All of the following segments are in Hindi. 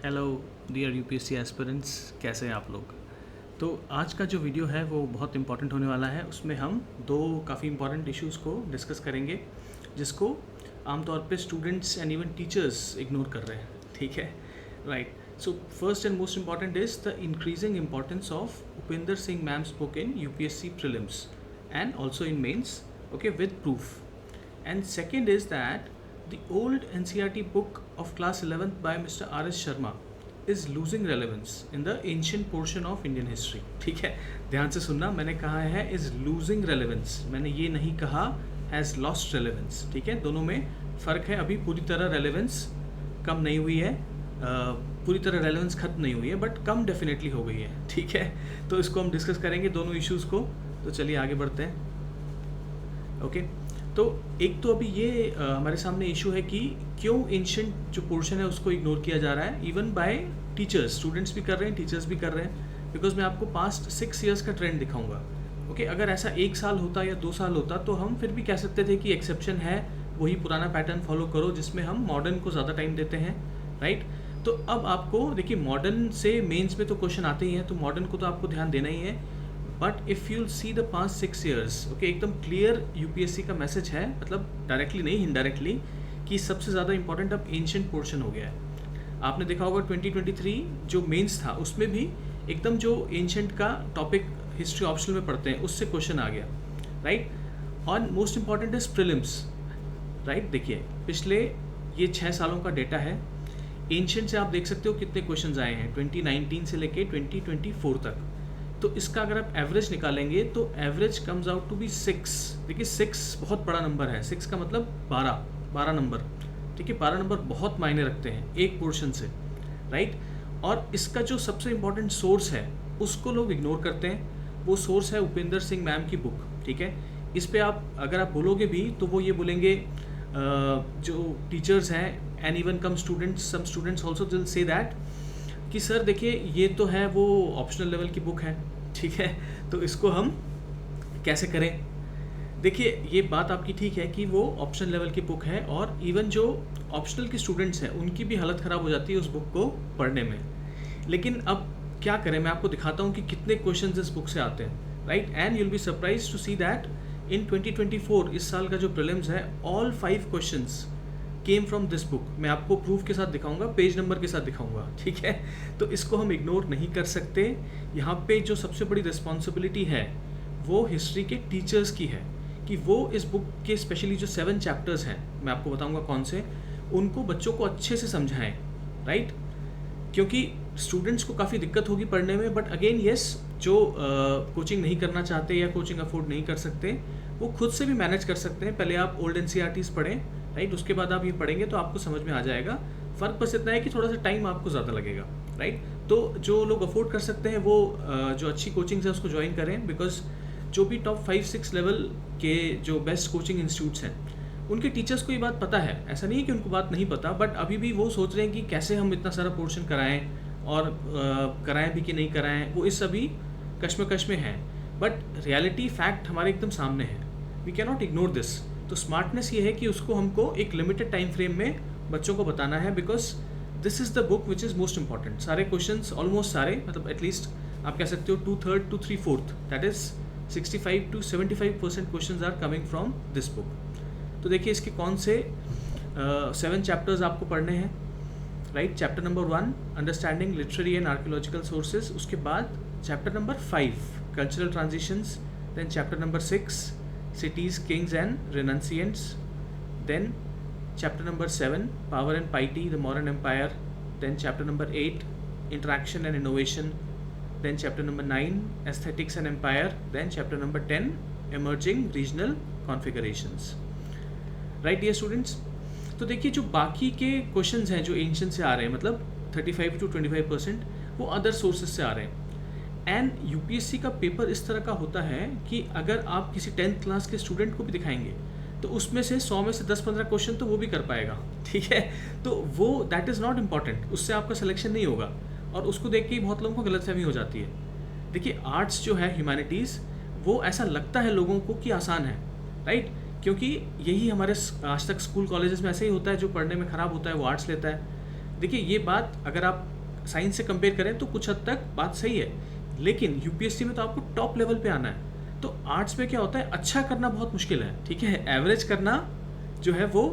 हेलो डियर यूपीएससी एस्पिरेंट्स, कैसे हैं आप लोग। तो आज का जो वीडियो है वो बहुत इंपॉर्टेंट होने वाला है। उसमें हम दो काफ़ी इंपॉर्टेंट इश्यूज़ को डिस्कस करेंगे जिसको आमतौर पे students and even teachers ignore कर रहे हैं। ठीक है, right. So first and most important is the increasing importance of Upendra Singh ma'am's book in UPSC prelims and also in mains, okay, with proof. And second is that the old NCERT book of class 11th by Mr. R.S. Sharma is losing relevance in the ancient portion of Indian history. ठीक है, ध्यान से सुनना, मैंने कहा है is losing relevance, मैंने ये नहीं कहा has lost relevance। ठीक है, दोनों में फ़र्क है। अभी पूरी तरह relevance कम नहीं हुई है, पूरी तरह रेलेवेंस खत्म नहीं हुई है, बट कम डेफिनेटली हो गई है। ठीक है, तो इसको हम डिस्कस करेंगे दोनों इश्यूज़ को। तो चलिए आगे बढ़ते हैं। ओके, तो एक तो अभी ये हमारे सामने इशू है कि क्यों एंशिएंट जो पोर्शन है उसको इग्नोर किया जा रहा है, इवन बाय टीचर्स। स्टूडेंट्स भी कर रहे हैं, टीचर्स भी कर रहे हैं, बिकॉज मैं आपको पास्ट 6 ईयर्स का ट्रेंड दिखाऊंगा। ओके, अगर ऐसा 1 साल होता या 2 साल होता तो हम फिर भी कह सकते थे कि एक्सेप्शन है, वही पुराना पैटर्न फॉलो करो जिसमें हम मॉडर्न को ज़्यादा टाइम देते हैं, राइट। तो अब आपको देखिए, मॉडर्न से मेंस में तो क्वेश्चन आते ही हैं, तो मॉडर्न को तो आपको ध्यान देना ही है। But if you see the past 6 years, okay, एकदम क्लियर यूपीएससी का मैसेज है, मतलब डायरेक्टली नहीं इनडायरेक्टली, कि सबसे ज़्यादा इंपॉर्टेंट अब एंशिएंट पोर्शन हो गया है। आपने देखा होगा 2023 जो मेंस था उसमें भी एकदम जो एंशिएंट का टॉपिक हिस्ट्री ऑप्शनल में पढ़ते हैं उससे क्वेश्चन आ गया, राइट। और most important is prelims, right. देखिए, पिछले ये 6 सालों का डेटा है। एंशिएंट से आप देख सकते हो कितने क्वेश्चंस आए हैं 2019 से लेके 2024 तक। तो इसका अगर आप एवरेज निकालेंगे तो average comes out to be 6। देखिए 6 बहुत बड़ा नंबर है, 6 का मतलब 12 नंबर। ठीक है, 12 नंबर बहुत मायने रखते हैं एक पोर्शन से, राइट। और इसका जो सबसे इम्पोर्टेंट सोर्स है उसको लोग इग्नोर करते हैं। वो सोर्स है उपेंद्र सिंह मैम की बुक। ठीक है, इस पर आप अगर आप बोलोगे भी तो वो ये बोलेंगे, जो टीचर्स हैं and even come students, some students also will say that कि सर देखिए ये तो है वो ऑप्शनल लेवल की बुक है। ठीक है, तो इसको हम कैसे करें। देखिए, ये बात आपकी ठीक है कि वो ऑप्शनल लेवल की बुक है, और इवन जो ऑप्शनल के स्टूडेंट्स हैं उनकी भी हालत ख़राब हो जाती है उस बुक को पढ़ने में। लेकिन अब क्या करें, मैं आपको दिखाता हूँ कि कितने क्वेश्चन इस बुक से आते हैं, right. And you will be surprise to see that in 2024 इस साल का जो प्रीलिम्स है, all 5 questions came from this book. मैं आपको प्रूफ के साथ दिखाऊंगा, पेज नंबर के साथ दिखाऊंगा। ठीक है, तो इसको हम इग्नोर नहीं कर सकते। यहाँ पे जो सबसे बड़ी रिस्पॉन्सिबिलिटी है वो हिस्ट्री के टीचर्स की है कि वो इस बुक के स्पेशली जो 7 चैप्टर्स हैं, मैं आपको बताऊंगा कौन से, उनको बच्चों को अच्छे से समझाएं, राइट। क्योंकि स्टूडेंट्स को काफ़ी दिक्कत होगी पढ़ने में, बट अगेन येस, जो कोचिंग नहीं करना चाहते या कोचिंग अफोर्ड नहीं कर सकते वो खुद से भी मैनेज कर सकते हैं। पहले आप ओल्ड एनसीईआरटीज़ पढ़ें, राइट, उसके बाद आप ये पढ़ेंगे तो आपको समझ में आ जाएगा। फ़र्क बस इतना है कि थोड़ा सा टाइम आपको ज़्यादा लगेगा, राइट। तो जो लोग अफोर्ड कर सकते हैं वो जो अच्छी कोचिंग्स है उसको ज्वाइन करें, बिकॉज जो भी टॉप 5-6 लेवल के जो बेस्ट कोचिंग इंस्टीट्यूट्स हैं उनके टीचर्स को ये बात पता है। ऐसा नहीं है कि उनको बात नहीं पता, बट अभी भी वो सोच रहे हैं कि कैसे हम इतना सारा पोर्शन कराएं और कराएं भी कि नहीं कराएं, वो इस अभी कश्मकश में हैं। बट रियलिटी फैक्ट हमारे एकदम सामने है, we can not ignore this. तो स्मार्टनेस ये है कि उसको हमको एक लिमिटेड टाइम फ्रेम में बच्चों को बताना है, because this is the book which is most important. सारे क्वेश्चंस ऑलमोस्ट सारे, मतलब एटलीस्ट आप कह सकते हो 2/3 to 3/4, that is 65 to 75% questions are coming from this book. तो देखिए इसके कौन से 7 चैप्टर्स आपको पढ़ने हैं, right. Chapter number 1 understanding literary and archaeological sources, उसके बाद chapter number 5 cultural transitions, then chapter number 6 cities, kings and renunciants, then chapter number 7 power and piety, the modern empire, then chapter number 8 interaction and innovation, then chapter number 9 aesthetics and empire, then chapter number 10 emerging regional configurations, right dear students। तो देखिए जो बाकी के क्वेश्चंस हैं जो एंशिएंट से आ रहे हैं, मतलब 35 to 25% वो अदर सोर्सेज से आ रहे हैं। एंड यूपीएससी का पेपर इस तरह का होता है कि अगर आप किसी 10th क्लास के स्टूडेंट को भी दिखाएंगे तो उसमें से 100 में से 10-15 क्वेश्चन तो वो भी कर पाएगा। ठीक है, तो वो दैट इज़ नॉट इम्पॉर्टेंट, उससे आपका सिलेक्शन नहीं होगा, और उसको देख के ही बहुत लोगों को गलतफहमी हो जाती है। देखिए आर्ट्स जो है, ह्यूमैनिटीज़, वो ऐसा लगता है लोगों को कि आसान है, राइट, क्योंकि यही हमारे आज तक स्कूल कॉलेजेस में ऐसे ही होता है, जो पढ़ने में ख़राब होता है वो आर्ट्स लेता है। देखिए ये बात अगर आप साइंस से कंपेयर करें तो कुछ हद तक बात सही है, लेकिन यूपीएससी में तो आपको टॉप लेवल पे आना है। तो आर्ट्स में क्या होता है, अच्छा करना बहुत मुश्किल है, ठीक है, एवरेज करना जो है वो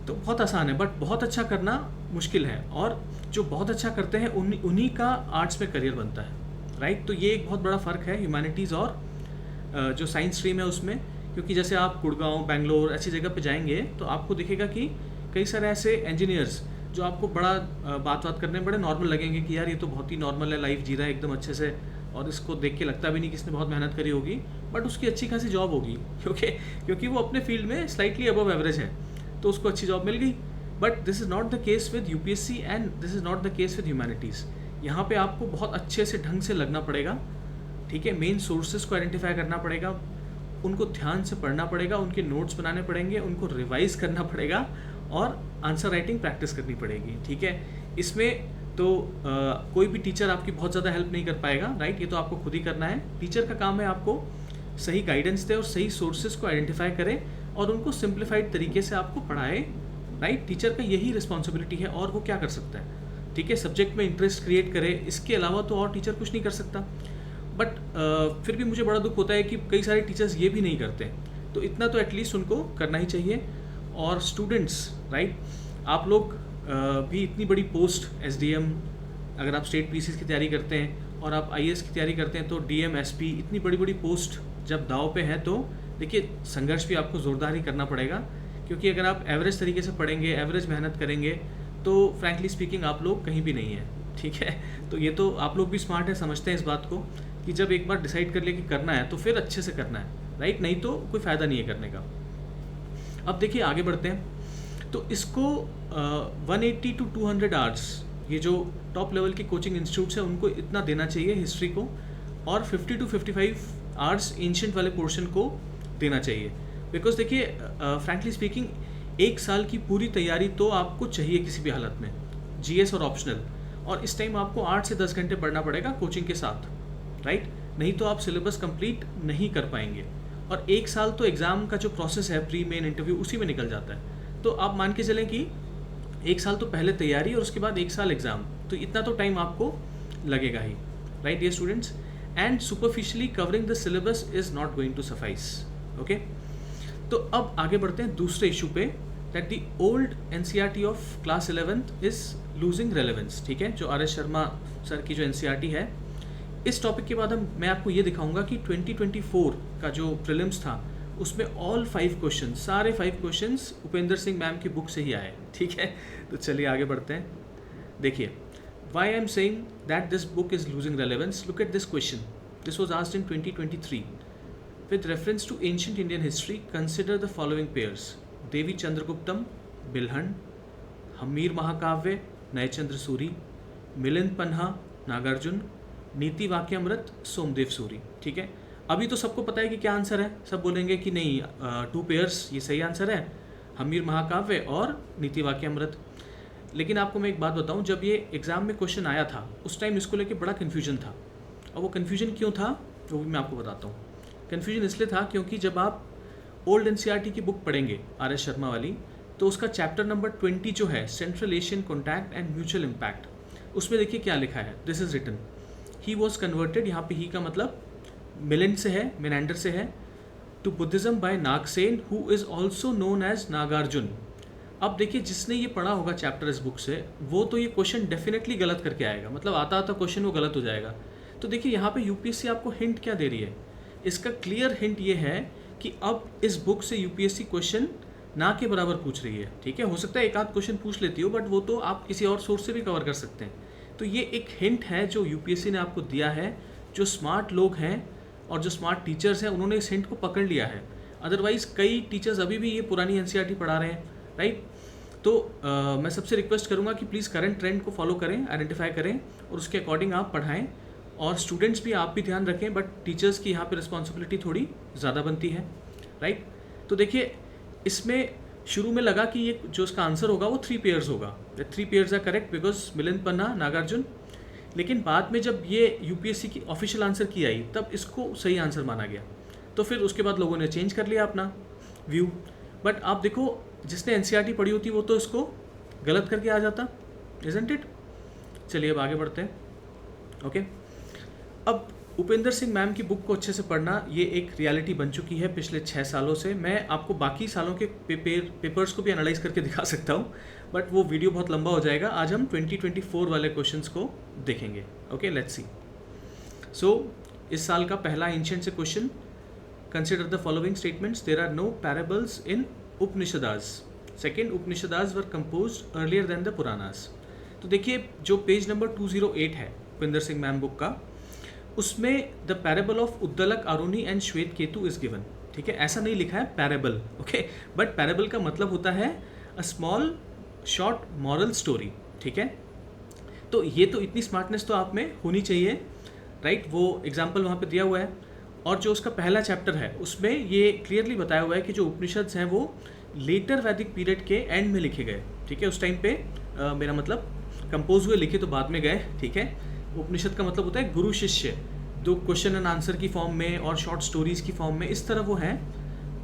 तो बहुत आसान है, बट बहुत अच्छा करना मुश्किल है। और जो बहुत अच्छा करते हैं उन्हीं का आर्ट्स में करियर बनता है, राइट। तो ये एक बहुत बड़ा फ़र्क है ह्यूमैनिटीज़ और जो साइंस स्ट्रीम है उसमें। क्योंकि जैसे आप गुड़गांव, बेंगलोर ऐसी जगह पे जाएंगे तो आपको दिखेगा कि कई सारे ऐसे इंजीनियर्स जो आपको बड़ा बात करने में बड़े नॉर्मल लगेंगे कि यार ये तो बहुत ही नॉर्मल है, लाइफ जी रहा है एकदम अच्छे से, और इसको देख के लगता भी नहीं कि इसने बहुत मेहनत करी होगी, बट उसकी अच्छी खासी जॉब होगी क्योंकि वो अपने फील्ड में स्लाइटली अबव एवरेज है, तो उसको अच्छी जॉब मिल गई। But this is not the case with UPSC and this is not the case with humanities. यहाँ पे आपको बहुत अच्छे से ढंग से लगना पड़ेगा, ठीक है, मेन सोर्सेज को आइडेंटिफाई करना पड़ेगा, उनको ध्यान से पढ़ना पड़ेगा, उनके नोट्स बनाने पड़ेंगे, उनको रिवाइज करना पड़ेगा और आंसर राइटिंग प्रैक्टिस करनी पड़ेगी, ठीक है। इसमें तो कोई भी टीचर आपकी बहुत ज़्यादा हेल्प नहीं कर पाएगा, राइट, ये तो आपको खुद ही करना है। टीचर का काम है आपको सही गाइडेंस दे और सही सोर्सेज को आइडेंटिफाई करे और उनको सिंप्लीफाइड तरीके से आपको पढ़ाए, राइट। टीचर का यही रिस्पॉन्सिबिलिटी है और वो क्या कर सकता है, ठीक है, सब्जेक्ट में इंटरेस्ट क्रिएट करे, इसके अलावा तो और टीचर कुछ नहीं कर सकता। बट फिर भी मुझे बड़ा दुख होता है कि कई सारे टीचर्स ये भी नहीं करते, तो इतना तो एटलीस्ट उनको करना ही चाहिए। और स्टूडेंट्स, राइट, आप लोग भी इतनी बड़ी पोस्ट एसडीएम, अगर आप स्टेट पीसीज की तैयारी करते हैं और आप आईएएस की तैयारी करते हैं तो डीएम, एसपी, इतनी बड़ी बड़ी पोस्ट जब दाव पे है तो देखिए संघर्ष भी आपको ज़ोरदार ही करना पड़ेगा। क्योंकि अगर आप एवरेज तरीके से पढ़ेंगे, एवरेज मेहनत करेंगे, तो फ्रैंकली स्पीकिंग आप लोग कहीं भी नहीं है, ठीक है। तो ये तो आप लोग भी स्मार्ट है, समझते हैं इस बात को कि जब एक बार डिसाइड कर लिया कि करना है तो फिर अच्छे से करना है, राइट, नहीं तो कोई फ़ायदा नहीं है करने का। अब देखिए आगे बढ़ते हैं। तो इसको 180 to 200 आवर्स, ये जो टॉप लेवल के कोचिंग इंस्टीट्यूट्स हैं उनको इतना देना चाहिए हिस्ट्री को, और 50 to 55 आवर्स एंशिएंट वाले पोर्शन को देना चाहिए। बिकॉज देखिए फ्रैंकली स्पीकिंग एक साल की पूरी तैयारी तो आपको चाहिए किसी भी हालत में, जीएस और ऑप्शनल, और इस टाइम आपको 8 से 10 घंटे पढ़ना पड़ेगा कोचिंग के साथ, राइट, नहीं तो आप सिलेबस कंप्लीट नहीं कर पाएंगे। और एक साल तो एग्ज़ाम का जो प्रोसेस है, प्री मेन इंटरव्यू, उसी में निकल जाता है। तो आप मान के चलें कि एक साल तो पहले तैयारी और उसके बाद एक साल एग्ज़ाम, तो इतना तो टाइम आपको लगेगा ही, right dear students. And superficially covering the syllabus is not going to suffice, okay. तो अब आगे बढ़ते हैं दूसरे इशू पे, that the old NCERT of class 11th is losing relevance, ठीक है, जो आर.एस. शर्मा सर की जो एनसीईआरटी है। इस टॉपिक के बाद मैं आपको ये दिखाऊंगा कि 2024 का जो प्रीलिम्स था उसमें ऑल 5 क्वेश्चन, सारे 5 क्वेश्चंस उपेंद्र सिंह मैम की बुक से ही आए, ठीक है। तो चलिए आगे बढ़ते हैं। देखिए, why I am saying that this book is losing relevance, look at this question. This was asked in 2023 with reference to ancient Indian history. Consider the following pairs: देवी चंद्रगुप्तम, बिल्हन, हम्मीर महाकाव्य, नयचंद्र सूरी, मिलिंद पन्हा, नागार्जुन, नीति वाक्यामृत, सोमदेव सूरी, ठीक है। अभी तो सबको पता है कि क्या आंसर है, सब बोलेंगे कि नहीं 2 पेयर्स ये सही आंसर है, हम्मीर महाकाव्य और नीति वाक्यामृत। लेकिन आपको मैं एक बात बताऊं, जब ये एग्ज़ाम में क्वेश्चन आया था उस टाइम इसको लेके बड़ा कन्फ्यूजन था, और वो कन्फ्यूजन क्यों था वो भी मैं आपको बताता हूँ। कन्फ्यूजन इसलिए था क्योंकि जब आप ओल्ड एनसीईआरटी की बुक पढ़ेंगे आर.एस. शर्मा वाली, तो उसका चैप्टर नंबर 20 जो है, central Asian contact and mutual impact, उसमें देखिए क्या लिखा है, this is written, he was converted, यहाँ पे ही का मतलब मिलिंड से है, मेनेंडर से है, to Buddhism by Nagasena who is also known as Nagarjuna. अब देखिए जिसने ये पढ़ा होगा चैप्टर इस बुक से, वो तो ये क्वेश्चन डेफिनेटली गलत करके आएगा, मतलब आता आता क्वेश्चन वो गलत हो जाएगा। तो देखिए यहाँ पे यूपीएससी आपको हिंट क्या दे रही है, इसका क्लियर हिंट ये है कि अब इस बुक से यूपीएससी क्वेश्चन ना के बराबर पूछ रही है, ठीक है। हो सकता है एक आध क्वेश्चन पूछ लेती हो, बट वो तो आप किसी और सोर्स से भी कवर कर सकते हैं। तो ये एक हिंट है जो यूपीएससी ने आपको दिया है। जो स्मार्ट लोग हैं और जो स्मार्ट टीचर्स हैं उन्होंने इस हिंट को पकड़ लिया है, अदरवाइज़ कई टीचर्स अभी भी ये पुरानी एनसीईआरटी पढ़ा रहे हैं, राइट। तो मैं सबसे रिक्वेस्ट करूँगा कि प्लीज़ करंट ट्रेंड को फॉलो करें, आइडेंटिफाई करें और उसके अकॉर्डिंग आप पढ़ाएं, और स्टूडेंट्स भी, आप भी ध्यान रखें, बट टीचर्स की यहाँ पे रिस्पॉन्सिबिलिटी थोड़ी ज़्यादा बनती है, राइट। तो देखिए इसमें शुरू में लगा कि ये जो इसका आंसर होगा वो 3 पेयर्स होगा, 3 pairs are correct because Milind Panha, Nagarjuna. लेकिन बाद में जब ये यूपीएससी की ऑफिशियल आंसर की आई तब इसको सही आंसर माना गया, तो फिर उसके बाद लोगों ने चेंज कर लिया अपना व्यू। बट आप देखो जिसने एनसीईआरटी पढ़ी होती वो तो इसको गलत करके आ जाता, इजंट इट? चलिए अब आगे बढ़ते हैं। ओके, अब उपेंद्र सिंह मैम की बुक को अच्छे से पढ़ना ये एक रियलिटी बन चुकी है पिछले 6 सालों से। मैं आपको बाकी सालों के पेपर्स को भी एनालाइज करके दिखा सकता हूँ, बट वो वीडियो बहुत लंबा हो जाएगा। आज हम 2024 वाले क्वेश्चंस को देखेंगे। Okay, let's see. सो इस साल का पहला एंशिएंट से question, consider the following statements, there are no parables in Upanishads. Second, Upanishads were composed earlier than the Puranas. तो देखिए जो पेज नंबर 208 है उपेंद्र सिंह मैम बुक का, उसमें the parable of Uddalak, Aruni and Shvetaketu is given. ठीक है, ऐसा नहीं लिखा है पैराबल, ओके, बट पैराबल का मतलब होता है a small short moral story. ठीक है, तो ये तो इतनी स्मार्टनेस तो आप में होनी चाहिए, राइट? वो एग्जाम्पल वहाँ पे दिया हुआ है, और जो उसका पहला चैप्टर है उसमें ये क्लियरली बताया हुआ है कि जो उपनिषद्स हैं वो लेटर वैदिक पीरियड के एंड में लिखे गए। ठीक है, उस टाइम पे मेरा मतलब कंपोज हुए, लिखे तो बाद में गए। ठीक है, उपनिषद का मतलब होता है गुरु शिष्य, दो क्वेश्चन एंड आंसर की फॉर्म में और शॉर्ट स्टोरीज की फॉर्म में, इस तरह वो हैं।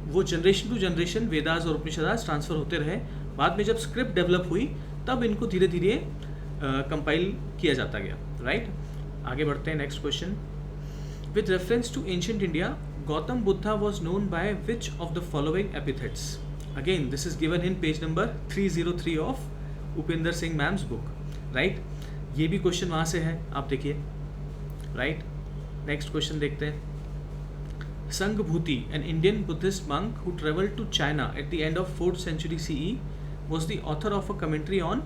वो जनरेशन टू जनरेशन वेदास और उपनिषदास ट्रांसफर होते रहे। बाद में जब स्क्रिप्ट डेवलप हुई तब इनको धीरे धीरे कंपाइल किया जाता गया, राइट? आगे बढ़ते हैं, next question. With reference to ancient India, Gautam Buddha was known by which of the following epithets? Again this is given in page number 303 of Upendra Singh ma'am's book, right? ये भी क्वेश्चन वहाँ से है, आप देखिए, राइट? नेक्स्ट क्वेश्चन देखते हैं। Sanghabhuti, an Indian Buddhist monk who travelled to China at the end of 4th century CE, was the author of a commentary on,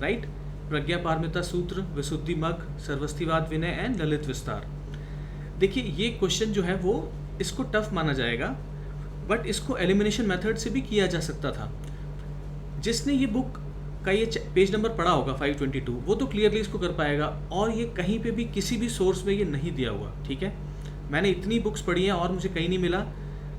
right, प्रज्ञा पारमिता सूत्र, विशुद्धि मग, सर्वस्तिवाद विनय एंड ललित विस्तार। देखिए ये क्वेश्चन जो है वो इसको टफ माना जाएगा, बट इसको एलिमिनेशन मेथड से भी किया जा सकता था। जिसने ये बुक का ये पेज नंबर पढ़ा होगा 522, वो तो क्लियरली इसको कर पाएगा, और ये कहीं पे भी किसी भी सोर्स में ये नहीं दिया हुआ। ठीक है, मैंने इतनी बुक्स पढ़ी हैं और मुझे कहीं नहीं मिला।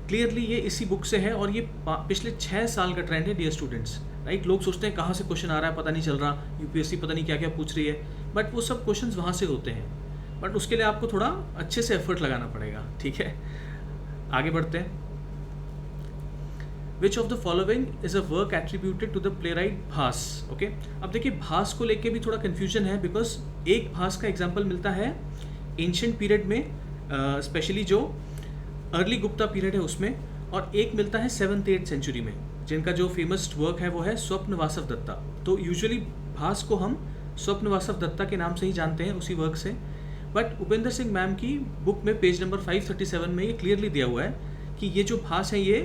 क्लियरली ये इसी बुक से है, और ये पिछले 6 साल का ट्रेंड है डियर स्टूडेंट्स, राइट? लोग सोचते हैं कहाँ से क्वेश्चन आ रहा है पता नहीं चल रहा, यूपीएससी पता नहीं क्या क्या पूछ रही है, बट वो सब क्वेश्चंस वहाँ से होते हैं, बट उसके लिए आपको थोड़ा अच्छे से एफर्ट लगाना पड़ेगा। ठीक है, आगे बढ़ते हैं। Which of the following is a work attributed to the playwright Bhasa? Okay, अब देखिए भास को लेके भी थोड़ा कन्फ्यूजन है, बिकॉज एक भास का एग्जाम्पल मिलता है एंशिएंट पीरियड में, स्पेशली जो अर्ली गुप्ता पीरियड है उसमें, और एक मिलता है 7th 8th सेंचुरी में, जिनका जो फेमस वर्क है वो है स्वप्न वासव दत्ता। तो यूजुअली भास को हम स्वप्न वासव दत्ता के नाम से ही जानते हैं, उसी वर्क से। बट उपेंद्र सिंह मैम की बुक में पेज नंबर 537 में ये क्लियरली दिया हुआ है कि ये जो भास है ये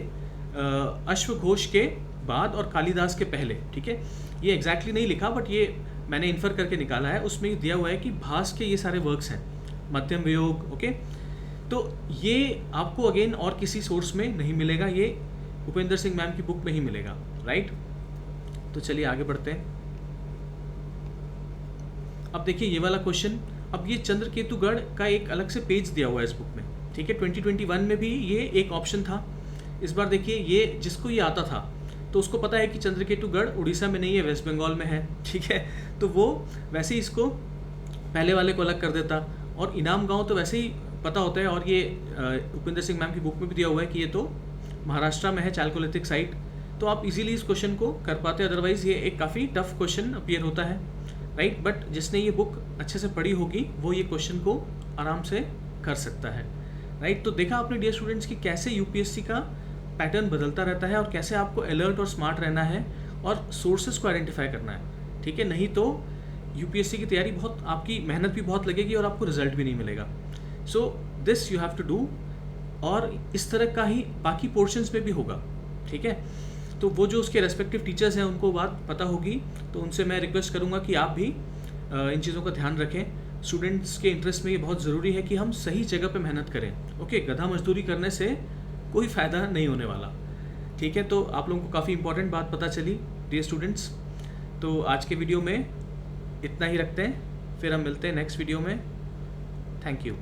अश्वघोष के बाद और कालिदास के पहले। ठीक है, ये एग्जैक्टली नहीं लिखा, बट ये मैंने इन्फर करके निकाला है। उसमें ये दिया हुआ है कि भास के ये सारे वर्क्स हैं, मध्यम वियोग। ओके, तो ये आपको अगेन और किसी सोर्स में नहीं मिलेगा, ये उपेंद्र सिंह मैम की बुक में ही मिलेगा, राइट? तो चलिए आगे बढ़ते हैं। अब देखिए ये वाला क्वेश्चन, अब ये चंद्रकेतुगढ़ का एक अलग से पेज दिया हुआ है इस बुक में। ठीक है, 2021 में भी ये एक ऑप्शन था। इस बार देखिए ये जिसको ये आता था तो उसको पता है कि चंद्रकेतुगढ़ उड़ीसा में नहीं है, वेस्ट बंगाल में है। ठीक है, तो वो वैसे ही इसको पहले वाले को अलग कर देता, और इनाम गांव तो वैसे ही पता होता है, और ये उपेंद्र सिंह मैम की बुक में भी दिया हुआ है कि ये तो महाराष्ट्र में है, चालकोलिथिक साइट। तो आप इजीली इस क्वेश्चन को कर पाते, अदरवाइज ये एक काफ़ी टफ क्वेश्चन अपीयर होता है, राइट? बट जिसने ये बुक अच्छे से पढ़ी होगी वो ये क्वेश्चन को आराम से कर सकता है, राइट? तो देखा आपने डियर स्टूडेंट्स कि कैसे यूपीएससी का पैटर्न बदलता रहता है, और कैसे आपको अलर्ट और स्मार्ट रहना है और सोर्सेज को आइडेंटिफाई करना है। ठीक है, नहीं तो यूपीएससी की तैयारी बहुत, आपकी मेहनत भी बहुत लगेगी और आपको रिजल्ट भी नहीं मिलेगा। So this you have to do, और इस तरह का ही बाकी पोर्शंस में भी होगा। ठीक है, तो वो जो उसके रेस्पेक्टिव टीचर्स हैं उनको बात पता होगी, तो उनसे मैं रिक्वेस्ट करूँगा कि आप भी इन चीज़ों का ध्यान रखें। स्टूडेंट्स के इंटरेस्ट में ये बहुत ज़रूरी है कि हम सही जगह पे मेहनत करें। ओके, गधा मजदूरी करने से कोई फ़ायदा नहीं होने वाला। ठीक है, तो आप लोगों को काफ़ी इंपॉर्टेंट बात पता चली डियर स्टूडेंट्स। तो आज के वीडियो में इतना ही रखते हैं, फिर हम मिलते हैं नेक्स्ट वीडियो में। Thank you.